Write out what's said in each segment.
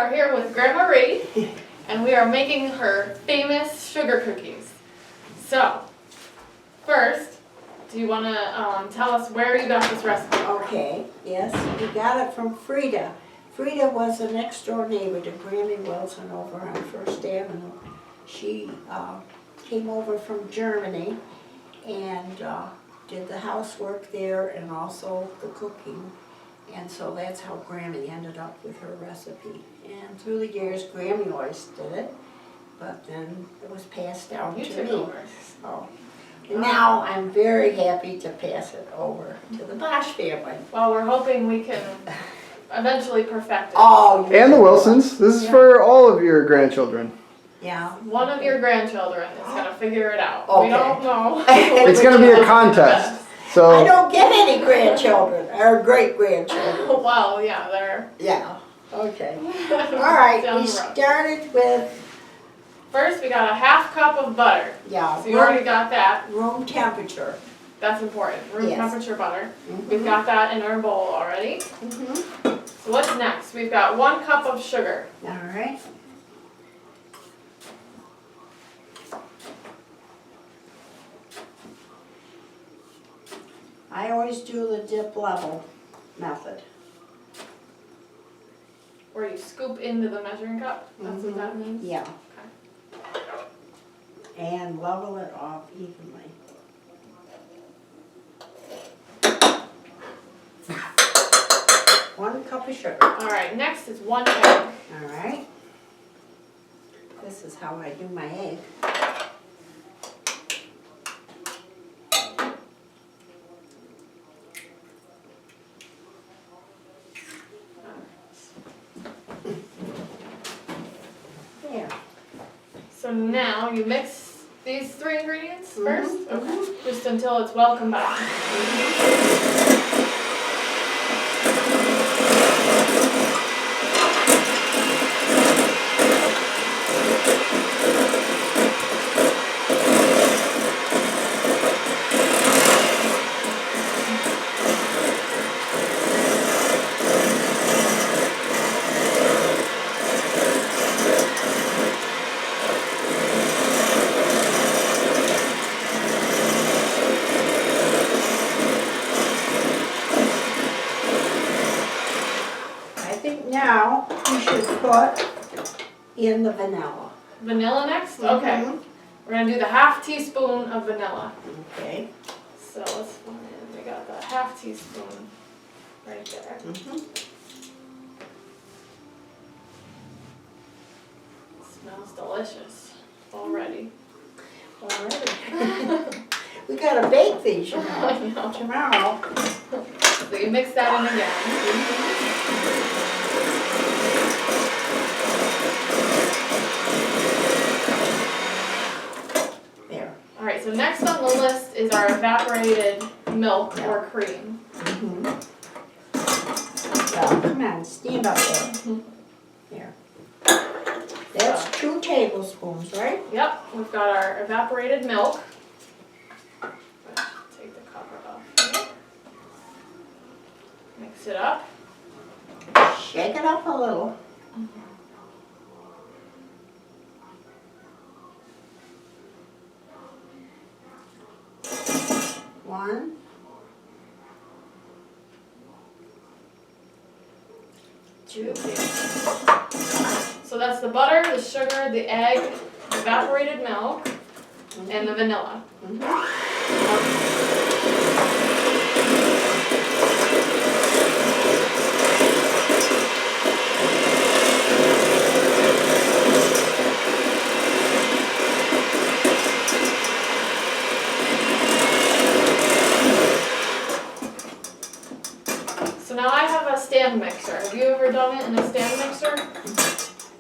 are here with Grandma Marie, and we are making her famous sugar cookies. So, first, do you want to tell us where you got this recipe from? Okay, yes, we got it from Frida. Frida was a next door neighbor to Grammy Wilson over on First Avenue. She came over from Germany and did the housework there and also the cooking. And so that's how Grammy ended up with her recipe. And through the years, Grammy always did it, but then it was passed down You to took me. over. So, and now I'm very happy to pass it over to the Bosch family. Well, we're hoping we can eventually perfect it. Oh, And the Wilsons. This is for all of your grandchildren. yeah. One of your grandchildren is going to figure it out. Okay. We don't know. It's going to be a contest. I So don't get any grandchildren, or great-grandchildren. Well, yeah, they're Yeah, okay. All right, down we the road. started with, First, we got a half cup of butter. yeah, So you already got that. room temperature. That's important. Room Yes. temperature butter. Mhm. We've got that in our bowl already. Mhm. So what's next? We've got 1 cup of sugar. All right. I always do the dip level method. Where you scoop into the measuring cup. That's what that means? Yeah. And level it off evenly. One cup of sugar. Alright, next is 1 egg. All right. This is how I do my egg. There. So now you mix these 3 ingredients first? Mhm, Okay. Just until it's well combined. I think now you should put in the vanilla. Vanilla next? Okay. Mhm. We're gonna do the half teaspoon of vanilla. Okay. So let's put in, we got the half teaspoon right there. Mhm. Smells delicious already. All right. We gotta bake these, you know, I know. tomorrow. So you mix that in again. There. Alright, so next on the list is our evaporated milk or cream. Mhm. Well, come on, stand up there. Mhm. There. That's 2 tablespoons, right? Yep, we've got our evaporated milk. Take the cover off here. Mix it up. Shake it up a little. One. Two. So that's the butter, the sugar, the egg, evaporated milk, and the vanilla. So now I have a stand mixer. Have you ever done it in a stand mixer?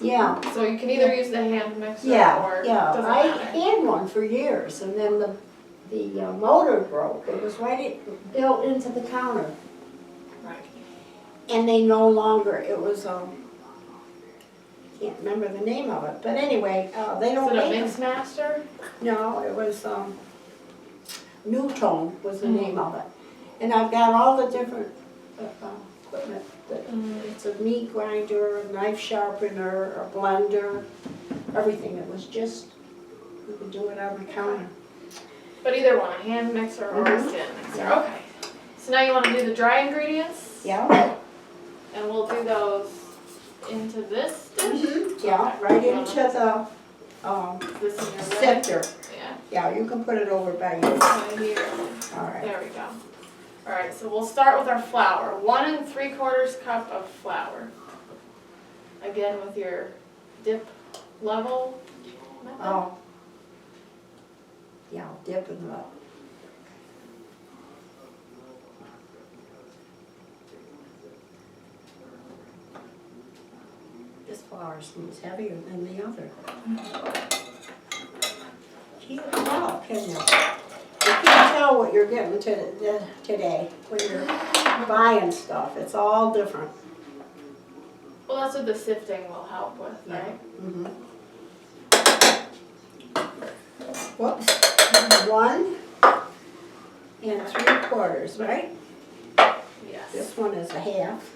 Yeah, So you can either use the hand mixer yeah, or yeah. doesn't I matter. had one for years and then the motor broke. It was built into the counter. Right. And they no longer, it was, can't remember the name of it, but anyway, they Is don't it a make mix master? No, it was, Newtone was the name of it. And I've got all the different equipment It's a meat grinder, a knife sharpener, a blender, everything. It was just, we could do it on the counter. But either one, a hand mixer or a stand mixer. Okay. So now you want to do the dry ingredients? Yeah, And we'll do those into this dish? yeah, right into the This in your sifter. Yeah. Yeah, you can put it over by you. Right here. All right. There we go. Alright, so we'll start with our flour. 1 3/4 cup of flour. Again with your dip level method. Oh. Yeah, dip it up. This flour seems heavier than the other. Can't tell, can you? You can't tell what you're getting today when you're buying stuff. It's all different. Well, that's what the sifting will help with, right? Mm-hmm. Whoops. 1 3/4, right? Yes. This one is a half.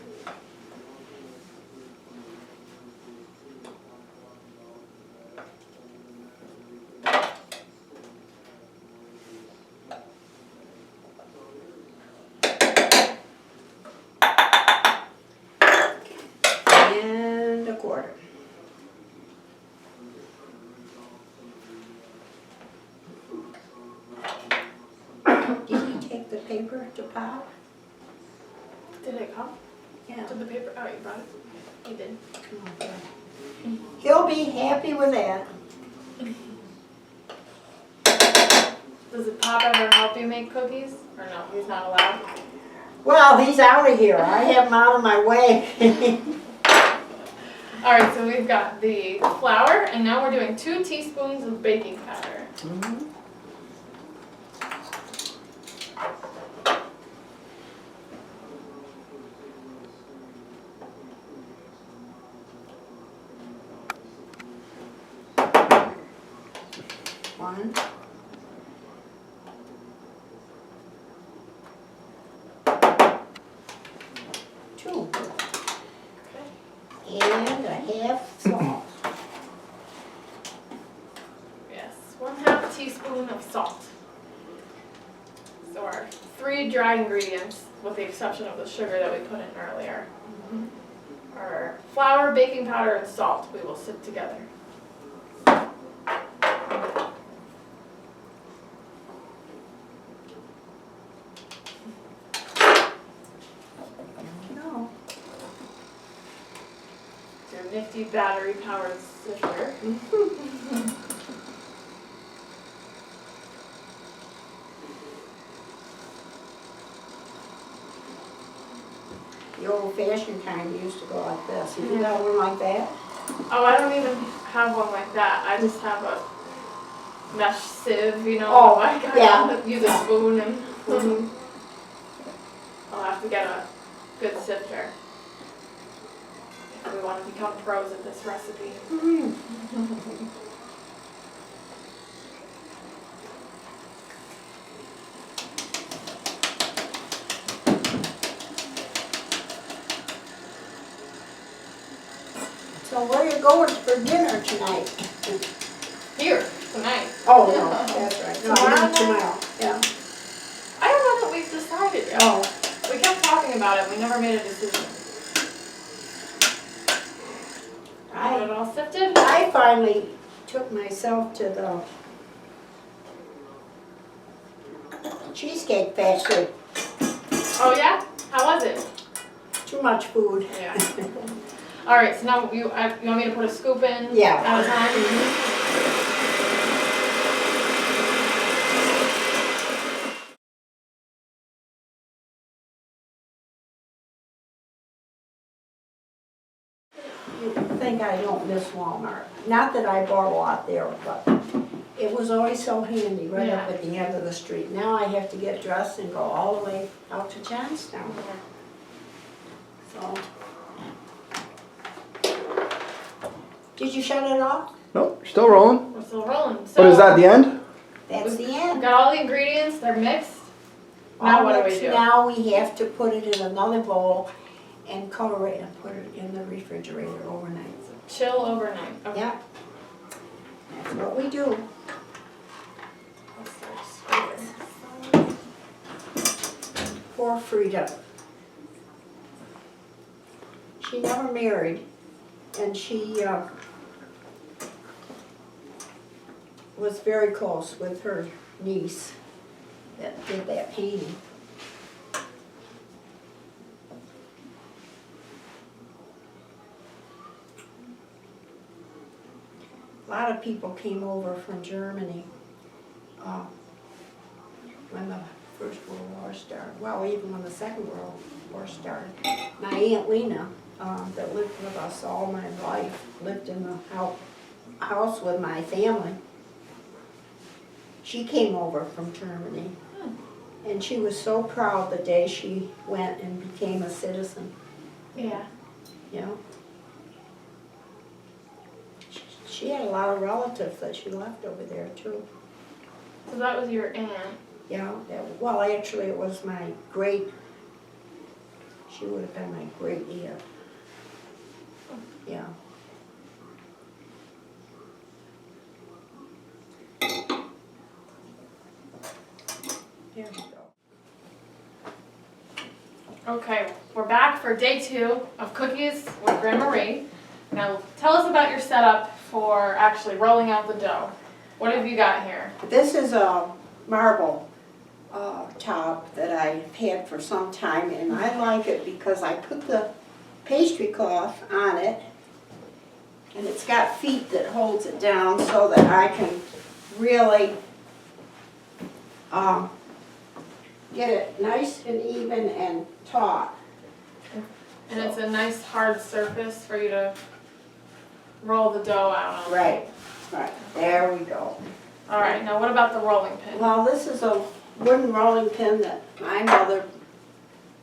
And 1/4. Did you take the paper to Pop? Did it come? Yeah. Did the paper? Oh, you brought it? You did. He'll be happy with that. Does it Pop ever help you make cookies? Or no, he's not allowed? Well, he's out of here. I have him out of my way. Alright, so we've got the flour, and now we're doing 2 teaspoons of baking powder. Mhm. One. Two. And a half salt. Yes, 1/2 teaspoon of salt. So our 3 dry ingredients, with the exception of the sugar that we put in earlier. Our flour, baking powder, and salt we will sift together. No. Your nifty battery powered sifter. The old-fashioned kind used to go like this. You got one like that? Oh, I don't even have one like that. I just have a mesh sieve, you know. Oh, like I yeah. use a spoon and Mhm. I'll have to get a good sifter if we want to become pros at this recipe. Mm. So where are you going for dinner tonight? Here, tonight. Oh, no, that's right. No, Tomorrow not night? tomorrow, yeah. I don't know that we've decided yet. Oh, We kept talking about it, we never made a decision. Got it all sifted? I finally took myself to the Cheesecake Factory. Oh yeah? How was it? Too much food. Yeah. Alright, so now you want me to put a scoop in Yeah. at a time? You think I don't miss Walmart. Not that I bought a lot there, but it was always so handy right up Yeah. at the end of the street. Now I have to get dressed and go all the way out to Johnstown. So. Did you shut it off? Nope, still rolling. We're still rolling. What is that, the end? That's the We've end. got all the ingredients, they're mixed. Now All what do we mixed. do? Now we have to put it in another bowl and cover it and put it in the refrigerator overnight. Chill overnight. Okay. Yeah, that's what we do. Let's search Frida. Poor Frida. She never married, and she was very close with her niece that did that painting. A lot of people came over from Germany when the First World War started. Well, even when the Second World War started. My Aunt Lena, that lived with us all my life, lived in the house with my family. She came over from Germany. And she was so proud the day she went and became a citizen, Yeah. you know. She had a lot of relatives that she left over there too. So that was your aunt. Yeah, well, actually, it was my she would have been my great aunt. Yeah. There we go. Okay, we're back for day 2 of cookies with Grandma Marie. Now, tell us about your setup for actually rolling out the dough. What have you got here? This is a marble top that I've had for some time, and I like it because I put the pastry cloth on it, and it's got feet that holds it down so that I can really get it nice and even and taut. And it's a nice hard surface for you to roll the dough out on. Right, there we go. All right, now what about the rolling pin? Well, this is a wooden rolling pin that my mother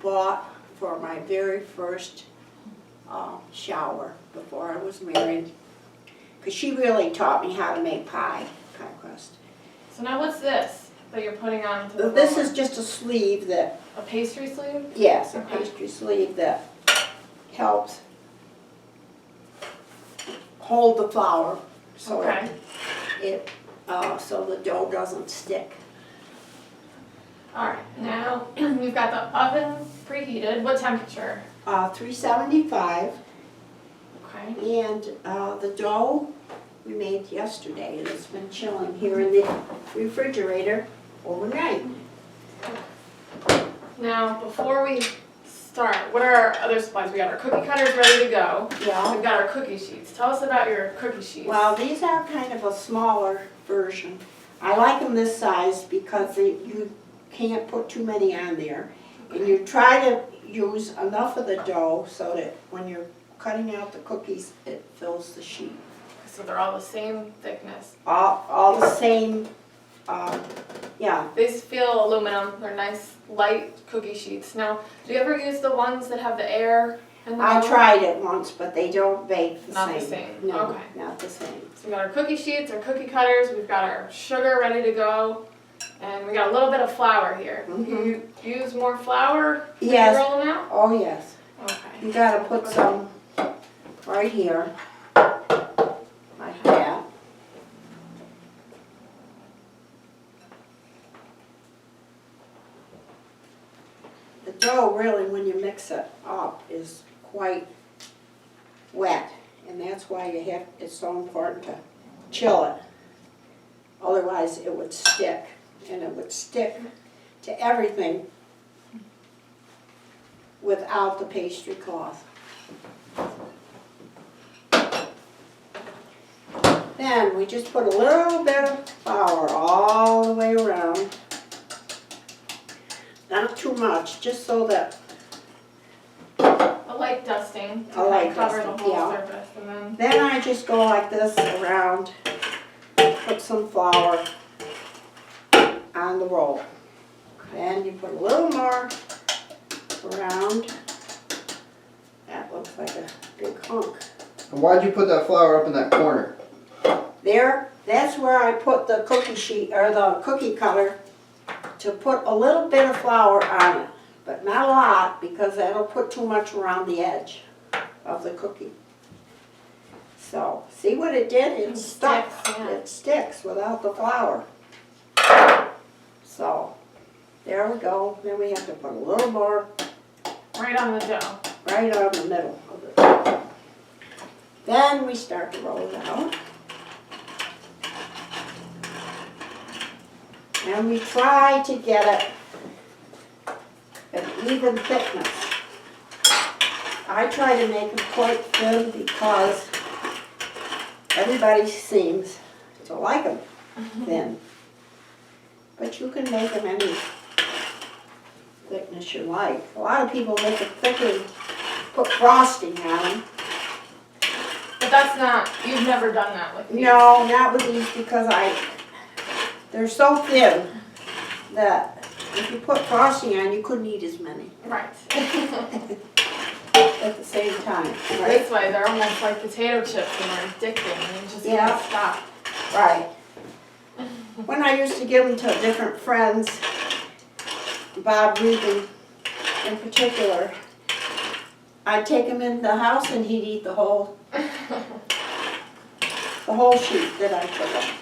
bought for my very first shower before I was married. Because she really taught me how to make pie crust. So now what's this that you're putting on to the This roller? is just a sleeve that, A pastry sleeve? yes, a Okay. pastry sleeve that helps hold the flour so Okay. so the dough doesn't stick. All right, now we've got the oven preheated. What temperature? 375. Okay. And the dough we made yesterday, and it's been chilling here in the refrigerator overnight. Now, before we start, what are our other supplies? We got our cookie cutters ready to go. Yeah. We've got our cookie sheets. Tell us about your cookie sheets. Well, these are kind of a smaller version. I like them this size because you can't put too many on there. And you try to use enough of the dough so that when you're cutting out the cookies, it fills the sheet. So they're all the same thickness. All the same, yeah. These feel aluminum. They're nice, light cookie sheets. Now, do you ever use the ones that have the air in the I middle? tried it once, but they don't bake the Not same. the same. No, Okay. not the same. So we got our cookie sheets, our cookie cutters, we've got our sugar ready to go, and we got a little bit of flour here. You use more flour when Yes. you roll them out? Oh, yes. Okay. You gotta put some right here, like that. The dough really, when you mix it up, is quite wet, and that's why it's so important to chill it. Otherwise, it would stick, and it would stick to everything without the pastry cloth. Then we just put a little bit of flour all the way around. Not too much, just so that, A light dusting to A light cover the dusting, whole yeah. surface, and then then I just go like this around, put some flour on the roll. Then you put a little more around. That looks like a big hunk. And why'd you put that flour up in that corner? There, that's where I put the cookie sheet, or the cookie cutter, to put a little bit of flour on it. but not a lot because that'll put too much around the edge of the cookie. So, see what it did? It stuck. sticks, yeah. It sticks without the flour. So, there we go. Then we have to put a little more Right on the dough. right on the middle of it. Then we start to roll it out. And we try to get it an even thickness. I try to make them quite thin because everybody seems to like them thin. But you can make them any thickness you like. A lot of people make it thicker and put frosting on them. But that's not, you've never done that with these. No, not with these because they're so thin that if you put frosting on, you couldn't eat as many Right. at the same time, right? This way, they're almost like potato chips and they're addicting and you just Yeah. can't stop. Right. When I used to give them to different friends, Bob Regan in particular, I'd take him in the house and he'd eat the whole sheet that I took him.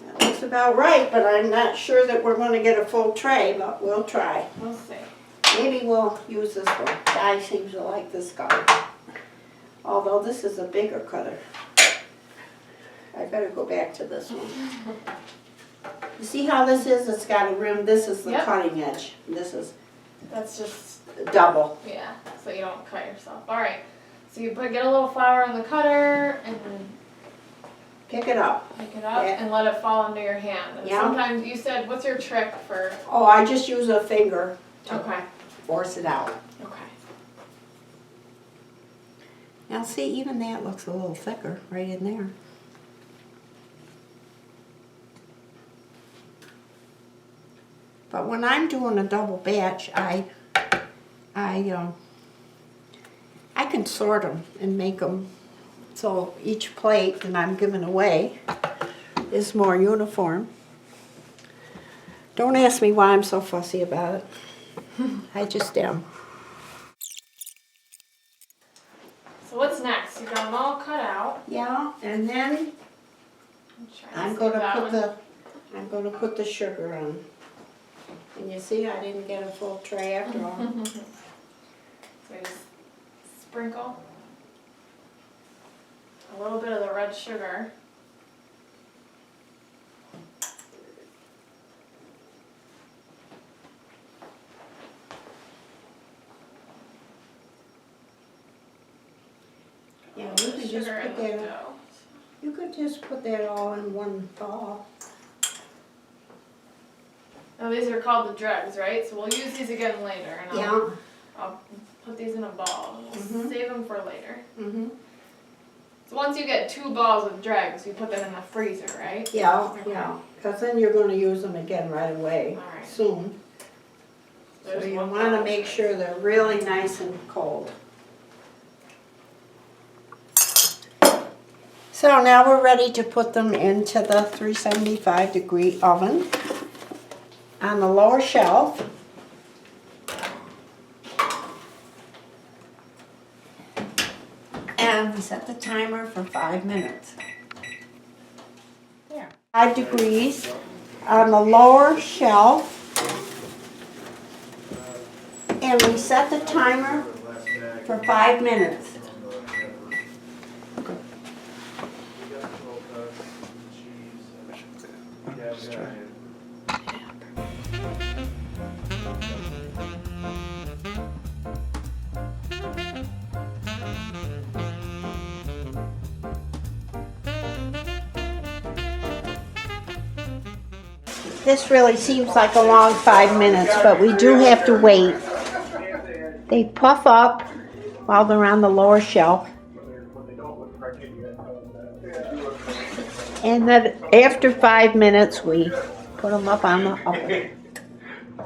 That looks about right, but I'm not sure that we're going to get a full tray, but we'll try. We'll see. Maybe we'll use this one. Guy seems to like this guy. Although this is a bigger cutter. I better go back to this one. You see how this is? It's got a rim. This is the Yep. cutting edge. This is That's just, double. yeah, so you don't cut yourself. All right. So you get a little flour on the cutter and Pick it up. pick it up Yeah. and let it fall into your hand. And Yeah. sometimes you said, what's your trick for? Oh, I just use a finger to Okay. force it out. Okay. Now see, even that looks a little thicker right in there. But when I'm doing a double batch, I can sort them and make them so each plate that I'm giving away is more uniform. Don't ask me why I'm so fussy about it. I just am. So what's next? You got them all cut out. Yeah, and then I'm going to put the sugar on. And you see, I didn't get a full tray after all. So you just sprinkle a little bit of the red sugar. Yeah, you can just Sugar in put the that. dough. You could just put that all in one ball. Now these are called the dregs, right? So we'll use these again later, and Yeah. I'll put these in a ball. We'll Mhm. save them for later. Mm-hmm. So once you get 2 balls of dregs, you put them in the freezer, right? Yeah, Okay. yeah. Because then you're going to use them again right away, All right. soon. So There's you one want to ball. make sure they're really nice and cold. So now we're ready to put them into the 375-degree oven on the lower shelf. And we set the timer for 5 minutes. There. 5 degrees on the lower shelf. And we set the timer for 5 minutes. This really seems like a long 5 minutes, but we do have to wait. They puff up while they're on the lower shelf. And then after 5 minutes, we put them up on the oven.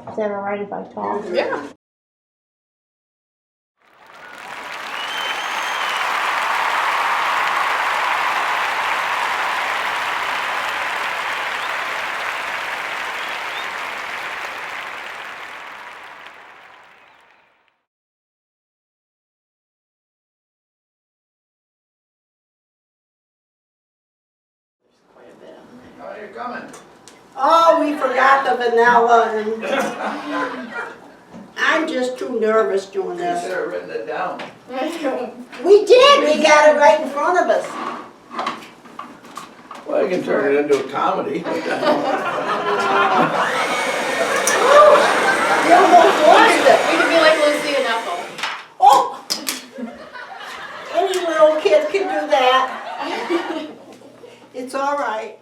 Is that all right if I talk? Yeah. coming? Oh, we forgot the vanilla and I'm just too nervous doing You this. should have written it down. We did, we got it right in front of us. Well, I can turn it into a comedy. You almost lost it. We could be like Lucy and Ethel. Oh! Any little kid can do that. It's all right.